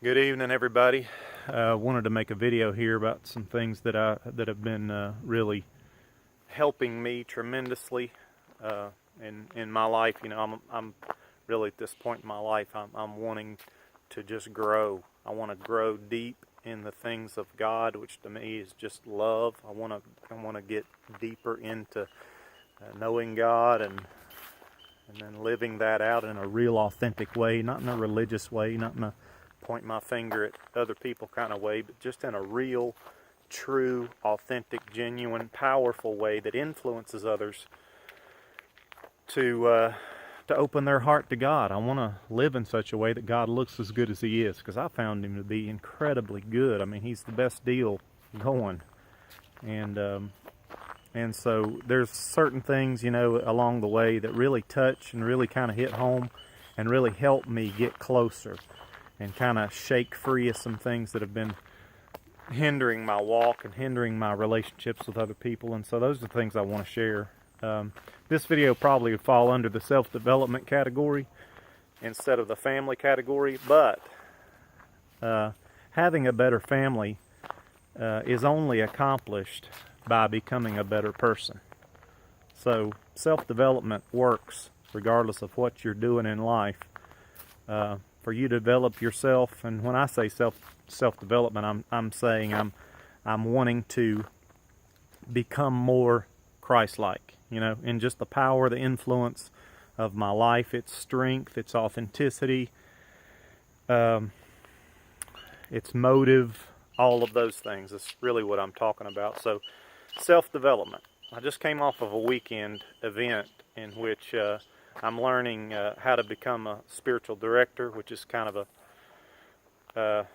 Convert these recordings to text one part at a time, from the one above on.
Good evening, everybody. Wanted to make a video here about some things that have been really helping me tremendously in my life. You know, I'm really at this point in my life. I'm wanting to just grow. I want to grow deep in the things of God, which to me is just love. I want to get deeper into knowing God and then living that out in a real authentic way, not in a religious way, not in a point my finger at other people kind of way, but just in a real, true, authentic, genuine, powerful way that influences others to open their heart to God. I want to live in such a way that God looks as good as He is, because I found Him to be incredibly good. I mean, He's the best deal going, and so there's certain things, you know, along the way that really touch and really kind of hit home and really help me get closer and kind of shake free of some things that have been hindering my walk and hindering my relationships with other people. And so those are the things I want to share. This video probably would fall under the self-development category instead of the family category, but having a better family is only accomplished by becoming a better person. So self-development works regardless of what you're doing in life. For you to develop yourself, and when I say self-development, I'm saying I'm wanting to become more Christ-like, you know, in just the power, the influence of my life, its strength, its authenticity, its motive, all of those things. That's really what I'm talking about. So self-development. I just came off of a weekend event in which I'm learning how to become a spiritual director, which is kind of a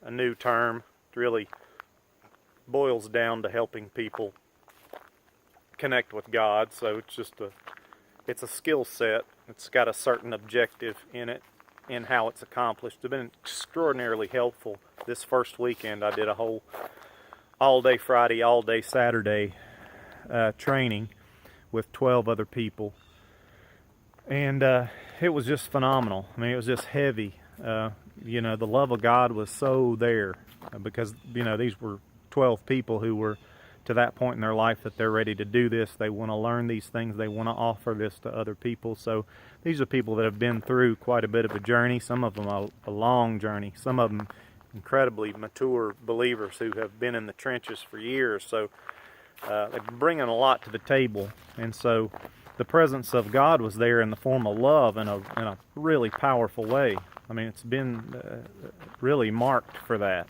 new term. It really boils down to helping people connect with God. So it's a skill set. It's got a certain objective in it, in how it's accomplished. It's been extraordinarily helpful. This first weekend I did a whole all-day Friday, all-day Saturday training with 12 other people. And it was just phenomenal. I mean, it was just heavy. You know, the love of God was so there because, you know, these were 12 people who were to that point in their life that they're ready to do this. They want to learn these things. They want to offer this to other people. So these are people that have been through quite a bit of a journey, some of them a long journey, some of them incredibly mature believers who have been in the trenches for years. So they're bringing a lot to the table. And so the presence of God was there in the form of love in a really powerful way. I mean, it's been really marked for that.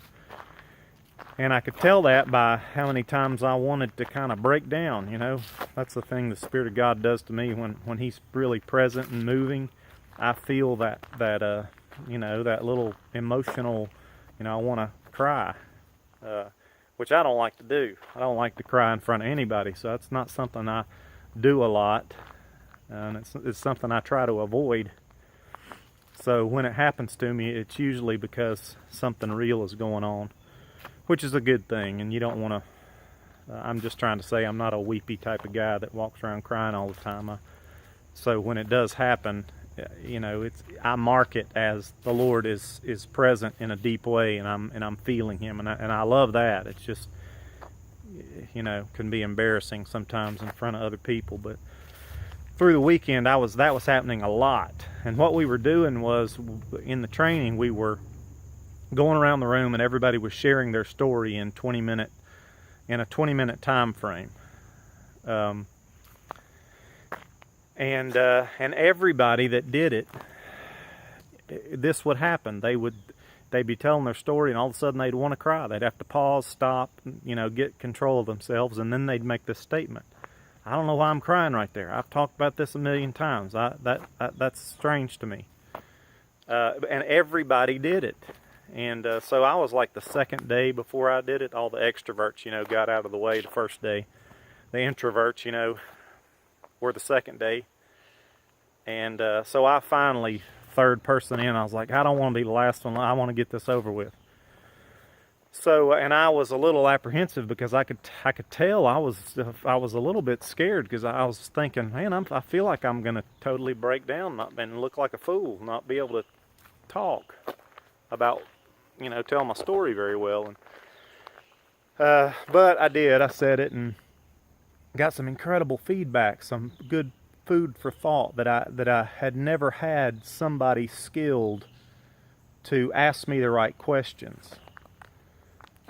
And I could tell that by how many times I wanted to kind of break down, you know. That's the thing the Spirit of God does to me when He's really present and moving. I feel that you know, that little emotional, you know, I want to cry, which I don't like to do. I don't like to cry in front of anybody, so that's not something I do a lot, and it's something I try to avoid. So when it happens to me, it's usually because something real is going on, which is a good thing. And you don't want to I'm just trying to say I'm not a weepy type of guy that walks around crying all the time. So when it does happen, you know, I mark it as the Lord is present in a deep way, and I'm feeling Him, and I love that. It's just, you know, can be embarrassing sometimes in front of other people, but through the weekend that was happening a lot. And what we were doing was, in the training, we were going around the room and everybody was sharing their story in a 20-minute time frame. And everybody that did it, this would happen. They'd be telling their story, and all of a sudden they'd want to cry. They'd have to pause, stop, you know, get control of themselves, and then they'd make this statement. I don't know why I'm crying right there. I've talked about this a million times. That's strange to me. And everybody did it. And so I was like the second day before I did it. All the extroverts, you know, got out of the way the first day. The introverts, you know, were the second day. And so I finally, third person in, I was like, I don't want to be the last one. I want to get this over with. So, and I was a little apprehensive because I could tell I was a little bit scared, because I was thinking, man, I feel like I'm going to totally break down and look like a fool, not be able to talk. about, tell my story very well. But I did. I said it and got some incredible feedback, some good food for thought that I had never had somebody skilled to ask me the right questions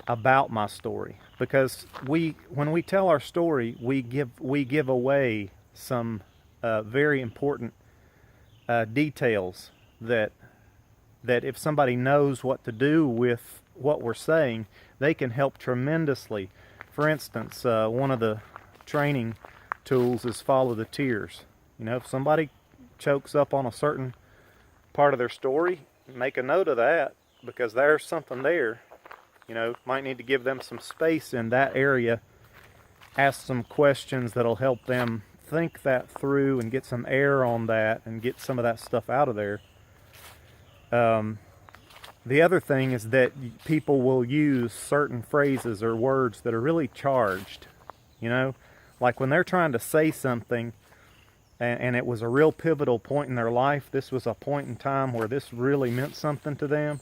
about my story. Because when we tell our story, we give away some very important details that if somebody knows what to do with what we're saying, they can help tremendously. For instance, one of the training tools is follow the tears. If somebody chokes up on a certain part of their story, make a note of that, because there's something there. Might need to give them some space in that area, ask some questions that'll help them think that through and get some air on that and get some of that stuff out of there. The other thing is that people will use certain phrases or words that are really charged. Like when they're trying to say something and it was a real pivotal point in their life, this was a point in time where this really meant something to them,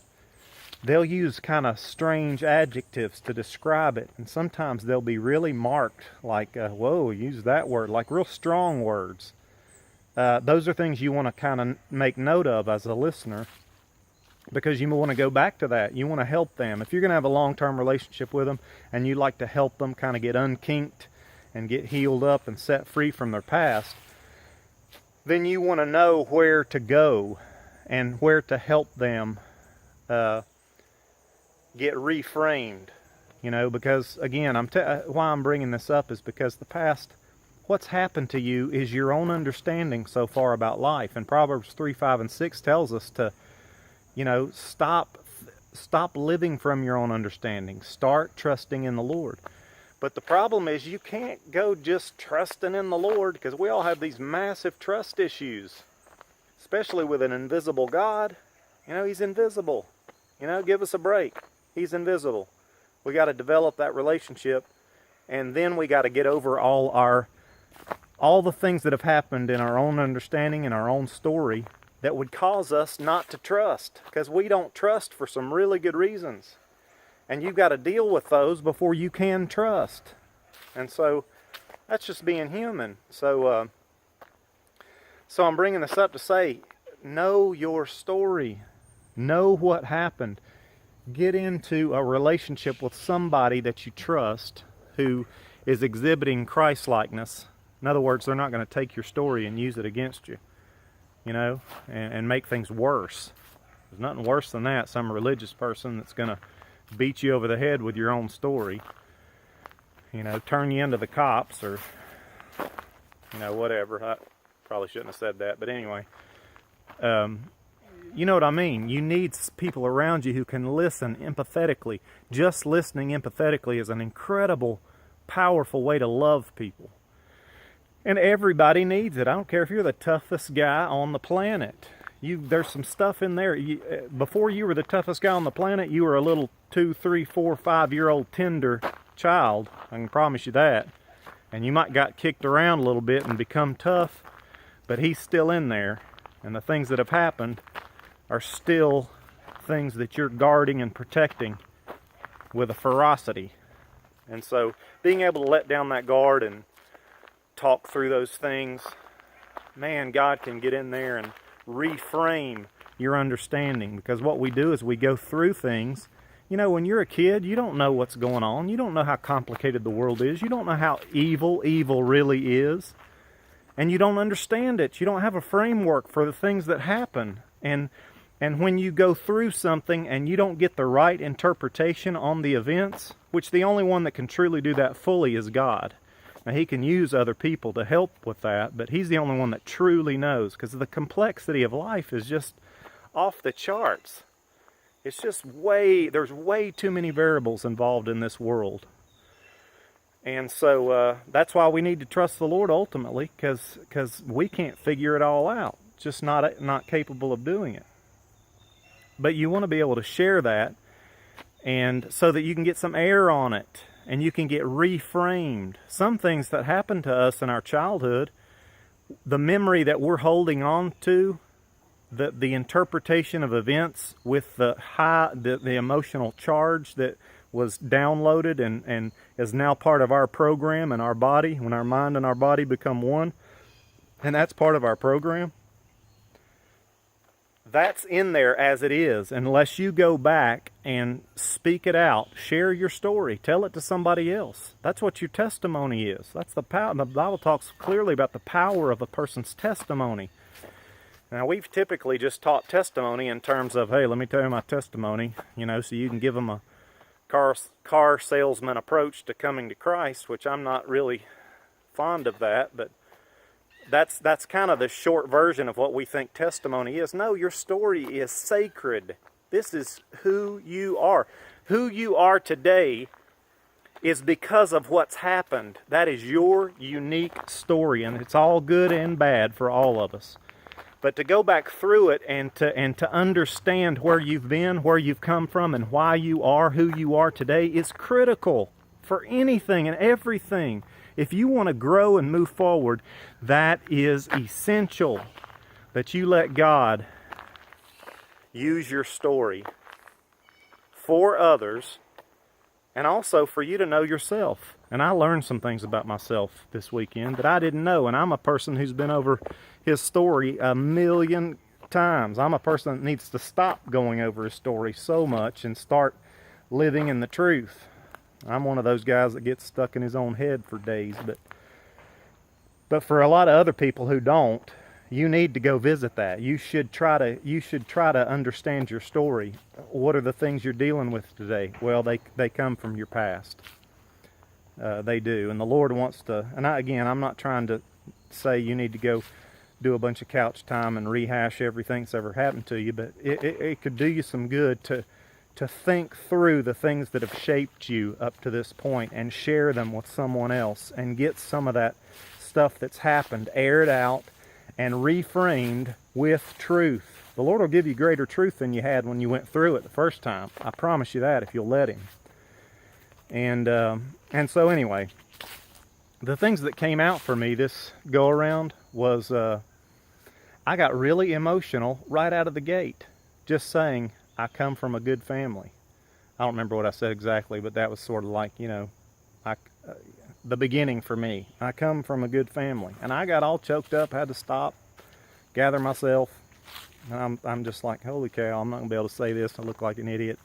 they'll use kind of strange adjectives to describe it. And sometimes they'll be really marked, like, whoa, use that word, like real strong words. Those are things you want to kind of make note of as a listener, because you want to go back to that. You want to help them. If you're going to have a long-term relationship with them and you like to help them kind of get unkinked and get healed up and set free from their past, then you want to know where to go and where to help them get reframed. Because again, why I'm bringing this up is because the past, what's happened to you is your own understanding so far about life. And Proverbs 3, 5, and 6 tells us to stop living from your own understanding. Start trusting in the Lord. But the problem is you can't go just trusting in the Lord, because we all have these massive trust issues, especially with an invisible God. He's invisible. Give us a break. He's invisible. We got to develop that relationship, and then we got to get over all the things that have happened in our own understanding and our own story that would cause us not to trust, because we don't trust for some really good reasons. And you've got to deal with those before you can trust. And so that's just being human. So I'm bringing this up to say, know your story. Know what happened. Get into a relationship with somebody that you trust who is exhibiting Christ-likeness. In other words, they're not going to take your story and use it against you, and make things worse. There's nothing worse than that. Some religious person that's going to beat you over the head with your own story, turn you into the cops or, whatever. I probably shouldn't have said that, but anyway, you know what I mean. You need people around you who can listen empathetically. Just listening empathetically is an incredible, powerful way to love people. And everybody needs it. I don't care if you're the toughest guy on the planet. There's some stuff in there. Before you were the toughest guy on the planet, you were a little 2, 3, 4, 5-year-old tender child. I can promise you that. And you might got kicked around a little bit and become tough, but he's still in there. And the things that have happened are still things that you're guarding and protecting with a ferocity. And so being able to let down that guard and talk through those things, man, God can get in there and reframe your understanding. Because what we do is we go through things. When you're a kid, you don't know what's going on. You don't know how complicated the world is. You don't know how evil really is. And you don't understand it. You don't have a framework for the things that happen. And when you go through something and you don't get the right interpretation on the events, which the only one that can truly do that fully is God. Now, He can use other people to help with that, but He's the only one that truly knows, because the complexity of life is just off the charts. It's just there's way too many variables involved in this world. And so that's why we need to trust the Lord ultimately, because we can't figure it all out. Just not capable of doing it. But you want to be able to share that, and so that you can get some air on it, and you can get reframed. Some things that happened to us in our childhood, the memory that we're holding on to the interpretation of events with the emotional charge that was downloaded and is now part of our program and our body, when our mind and our body become one, and that's part of our program. That's in there as it is, unless you go back and speak it out, share your story, tell it to somebody else. That's what your testimony is. That's the power. The Bible talks clearly about the power of a person's testimony. Now, we've typically just taught testimony in terms of, hey, let me tell you my testimony, so you can give them a car salesman approach to coming to Christ, which I'm not really fond of that, but that's kind of the short version of what we think testimony is. No, your story is sacred. This is who you are. Who you are today is because of what's happened. That is your unique story, and it's all good and bad for all of us. But to go back through it and to understand where you've been, where you've come from, and why you are who you are today is critical for anything and everything. If you want to grow and move forward, that is essential, that you let God use your story for others and also for you to know yourself. And I learned some things about myself this weekend that I didn't know, and I'm a person who's been over his story a million times. I'm a person that needs to stop going over his story so much and start living in the truth. I'm one of those guys that gets stuck in his own head for days, but for a lot of other people who don't, you need to go visit that. You should try to understand your story. What are the things you're dealing with today? Well, they come from your past. They do, and the Lord wants to. And I'm not trying to say you need to go do a bunch of couch time and rehash everything that's ever happened to you, but it could do you some good to think through the things that have shaped you up to this point and share them with someone else and get some of that stuff that's happened aired out and reframed with truth. The Lord will give you greater truth than you had when you went through it the first time. I promise you that if you'll let Him. And so anyway, the things that came out for me this go around was I got really emotional right out of the gate, just saying I come from a good family. I don't remember what I said exactly, but that was sort of like, the beginning for me. I come from a good family. And I got all choked up, had to stop, gather myself. And I'm just like, holy cow, I'm not going to be able to say this. I look like an idiot.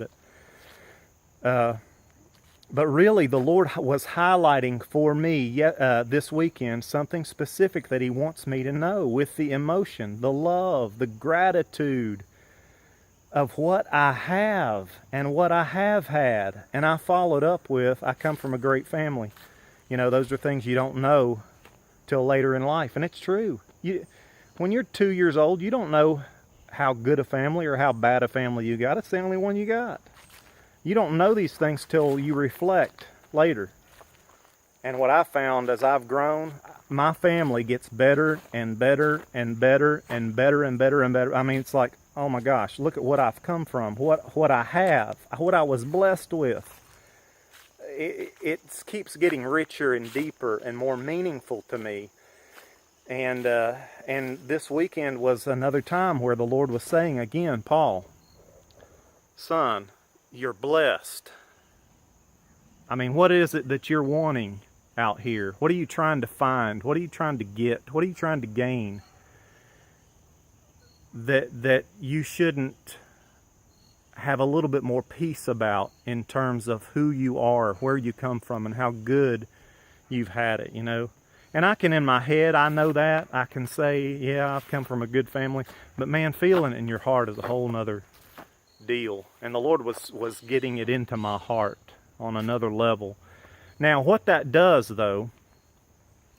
But really, the Lord was highlighting for me this weekend something specific that He wants me to know with the emotion, the love, the gratitude of what I have and what I have had. And I followed up with, I come from a great family. Those are things you don't know till later in life. And it's true. When you're 2 years old, you don't know how good a family or how bad a family you got. It's the only one you got. You don't know these things till you reflect later. And what I found as I've grown, my family gets better and better and better and better and better and better. I mean, it's like, oh my gosh, look at what I've come from, what I have, what I was blessed with. It keeps getting richer and deeper and more meaningful to me. And this weekend was another time where the Lord was saying again, Paul, son, you're blessed. I mean, what is it that you're wanting out here? What are you trying to find? What are you trying to get? What are you trying to gain? That you shouldn't have a little bit more peace about in terms of who you are, where you come from, and how good you've had it, And I can, in my head, I know that. I can say, yeah, I've come from a good family. But man, feeling it in your heart is a whole nother deal. And the Lord was getting it into my heart on another level. Now, what that does, though,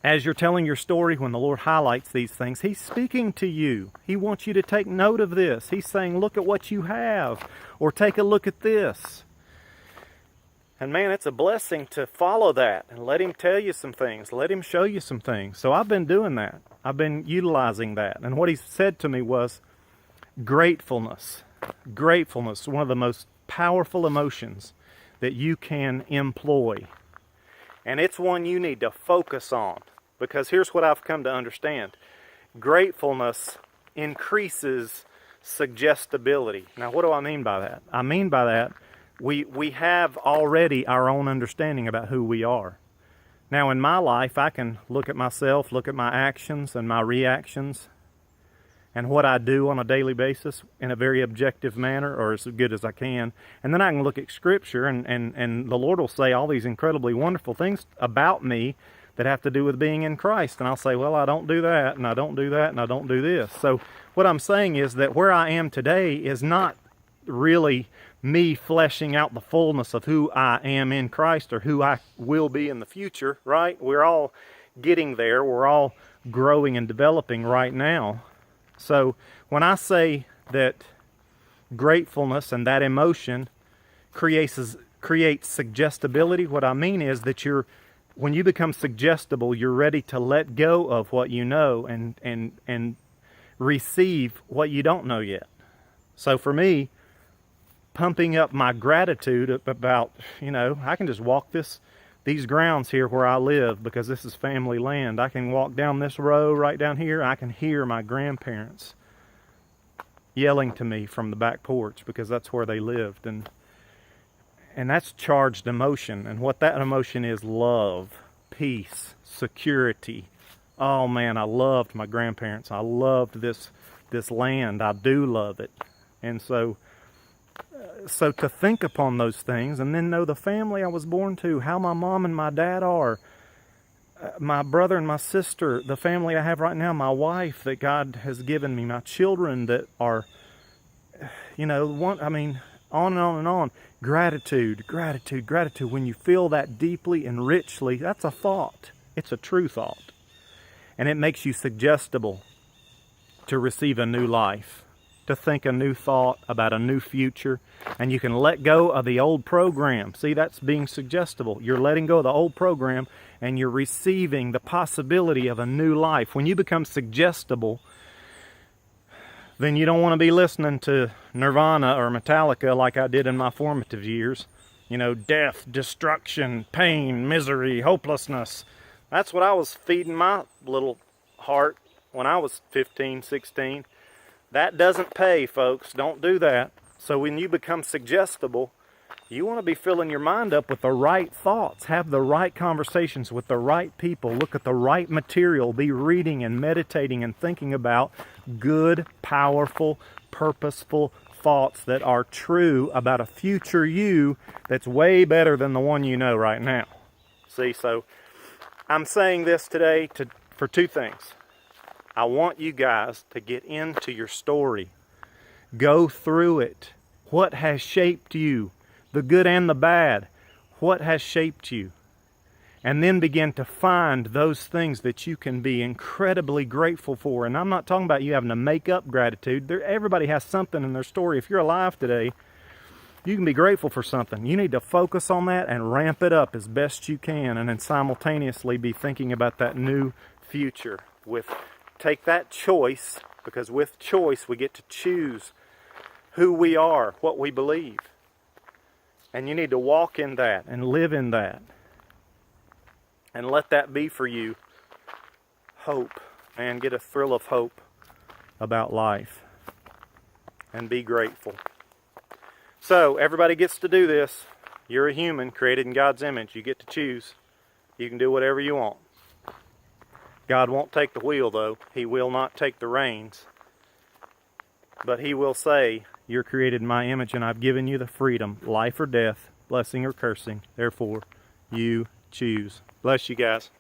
as you're telling your story, when the Lord highlights these things, He's speaking to you. He wants you to take note of this. He's saying, look at what you have, or take a look at this. And man, it's a blessing to follow that and let Him tell you some things. Let Him show you some things. So I've been doing that. I've been utilizing that. And what He said to me was gratefulness. Gratefulness, one of the most powerful emotions that you can employ. And it's one you need to focus on. Because here's what I've come to understand. Gratefulness increases suggestibility. Now, what do I mean by that? I mean by that, we have already our own understanding about who we are. Now, in my life, I can look at myself, look at my actions and my reactions, and what I do on a daily basis in a very objective manner, or as good as I can. And then I can look at Scripture, and the Lord will say all these incredibly wonderful things about me that have to do with being in Christ. And I'll say, well, I don't do that, and I don't do that, and I don't do this. So what I'm saying is that where I am today is not really me fleshing out the fullness of who I am in Christ or who I will be in the future, right? We're all getting there. We're all growing and developing right now. So when I say that gratefulness and that emotion creates suggestibility, what I mean is that when you become suggestible, you're ready to let go of what you know and receive what you don't know yet. So for me, pumping up my gratitude about, I can just walk these grounds here where I live because this is family land. I can walk down this row right down here. I can hear my grandparents yelling to me from the back porch because that's where they lived. And that's charged emotion. And what that emotion is, love, peace, security. Oh man, I loved my grandparents. I loved this land. I do love it. And so to think upon those things and then know the family I was born to, how my mom and my dad are, my brother and my sister, the family I have right now, my wife that God has given me, my children that are, on and on and on. Gratitude, gratitude, gratitude. When you feel that deeply and richly, that's a thought. It's a true thought. And it makes you suggestible to receive a new life, to think a new thought about a new future, and you can let go of the old program. See, that's being suggestible. You're letting go of the old program and you're receiving the possibility of a new life. When you become suggestible, then you don't want to be listening to Nirvana or Metallica like I did in my formative years. Death, destruction, pain, misery, hopelessness. That's what I was feeding my little heart when I was 15, 16. That doesn't pay, folks. Don't do that. So when you become suggestible, you want to be filling your mind up with the right thoughts. Have the right conversations with the right people. Look at the right material. Be reading and meditating and thinking about good, powerful, purposeful thoughts that are true about a future you that's way better than the one you know right now. See, so I'm saying this today for two things. I want you guys to get into your story. Go through it. What has shaped you? The good and the bad. What has shaped you? And then begin to find those things that you can be incredibly grateful for. And I'm not talking about you having to make up gratitude. Everybody has something in their story. If you're alive today, you can be grateful for something. You need to focus on that and ramp it up as best you can, and then simultaneously be thinking about that new future. Take that choice, because with choice we get to choose who we are, what we believe. And you need to walk in that and live in that. And let that be for you hope, and get a thrill of hope about life. And be grateful. So, everybody gets to do this. You're a human created in God's image. You get to choose. You can do whatever you want. God won't take the wheel, though. He will not take the reins. But He will say, you're created in my image, and I've given you the freedom, life or death, blessing or cursing. Therefore, you choose. Bless you guys.